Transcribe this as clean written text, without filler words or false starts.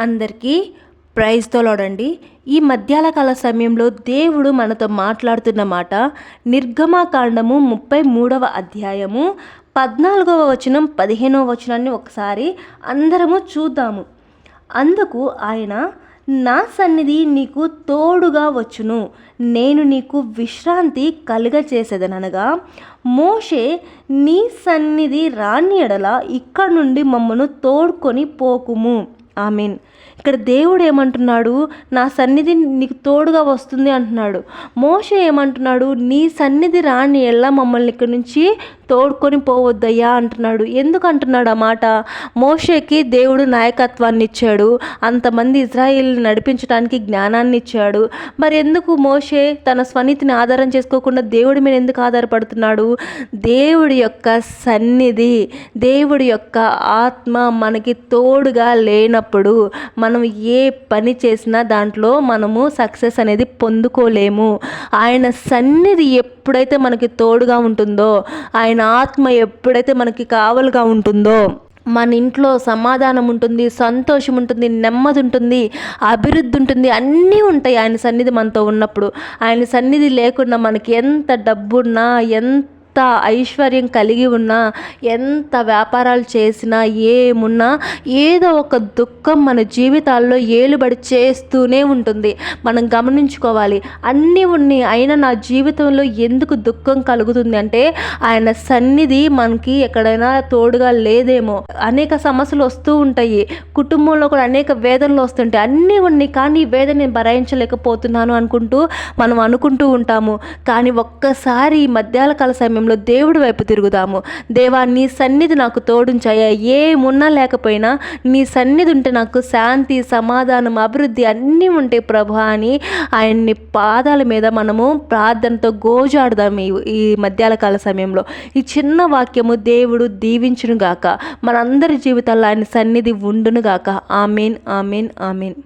అందరికీ praise the lord అండి. ఈ మధ్యాహ్న కాల సమయంలో దేవుడు మనతో మాట్లాడుతున్న మాట నిర్గమాకాండము 33వ అధ్యాయము 14వ వచనం 15వ వచనాన్ని ఒకసారి అందరము చూద్దాము. అందుకు ఆయన, నా సన్నిధి నీకు తోడుగా వచ్చును, నేను నీకు విశ్రాంతి కలుగచేసేదనగా, మోషే నీ సన్నిధి రాని ఎడల ఇక్కడ నుండి మమ్మను తోడుకొని పోకుము. ఆమేన్. ఇక్కడ దేవుడు ఏమంటున్నాడు? నా సన్నిధి నీకు తోడుగా వస్తుంది అంటున్నాడు. మోషే ఏమంటున్నాడు? నీ సన్నిధి రాని ఎల్లా మమ్మల్ని ఇక్కడి నుంచి తోడుకొని పోవద్దయ్యా అంటున్నాడు. ఎందుకు అంటున్నాడు ఆ మాట? మోషేకి దేవుడు నాయకత్వాన్ని ఇచ్చాడు, అంతమంది ఇజ్రాయిల్ని నడిపించడానికి జ్ఞానాన్ని ఇచ్చాడు. మరి ఎందుకు మోషే తన స్వనీతిని ఆధారం చేసుకోకుండా దేవుడి మీద ఎందుకు ఆధారపడుతున్నాడు? దేవుడి యొక్క సన్నిధి, దేవుడి యొక్క ఆత్మ మనకి తోడుగా లేనప్పుడు మనం ఏ పని చేసినా దాంట్లో మనము సక్సెస్ అనేది పొందుకోలేము. ఆయన సన్నిధి ఎప్పుడైతే మనకి తోడుగా ఉంటుందో, ఆయన ఆత్మ ఎప్పుడైతే మనకి కావలుగా ఉంటుందో, మన ఇంట్లో సమాధానం ఉంటుంది, సంతోషం ఉంటుంది, నెమ్మది ఉంటుంది, అభివృద్ధి ఉంటుంది, అన్నీ ఉంటాయి ఆయన సన్నిధి మనతో ఉన్నప్పుడు. ఆయన సన్నిధి లేకుండా మనకి ఎంత డబ్బున్నా, ఎంత ఐశ్వర్యం కలిగి ఉన్నా, ఎంత వ్యాపారాలు చేసినా, ఏమున్నా ఏదో ఒక దుఃఖం మన జీవితాల్లో ఏలుబడి చేస్తూనే ఉంటుంది. మనం గమనించుకోవాలి. అన్నీ ఉన్నాయి, అయినా నా జీవితంలో ఎందుకు దుఃఖం కలుగుతుంది అంటే ఆయన సన్నిధి మనకి ఎక్కడైనా తోడుగా లేదేమో. అనేక సమస్యలు వస్తూ ఉంటాయి, కుటుంబంలో కూడా అనేక వేదనలు వస్తుంటాయి, అన్నీ ఉన్నాయి, కానీ ఈ వేదన నేను భరించలేకపోతున్నాను అనుకుంటూ మనం అనుకుంటూ ఉంటాము. కానీ ఒక్కసారి ఈ మధ్యాహ్న కాల సమయంలో దేవుడి వైపు తిరుగుదాము. దేవా, నీ సన్నిధి నాకు తోడుంచాయా, ఏమున్నా లేకపోయినా నీ సన్నిధి ఉంటే నాకు శాంతి, సమాధానం, అభివృద్ధి అన్నీ ఉంటాయి ప్రభు అని ఆయన్ని పాదాల మీద మనము ప్రార్థనతో గోజాడుదాం. ఈ మధ్యాహ్న కాల సమయంలో ఈ చిన్న వాక్యము దేవుడు దీవించును గాక. మనందరి జీవితాల్లో ఆయన సన్నిధి ఉండును గాక. ఆమేన్, ఆమేన్, ఆమేన్.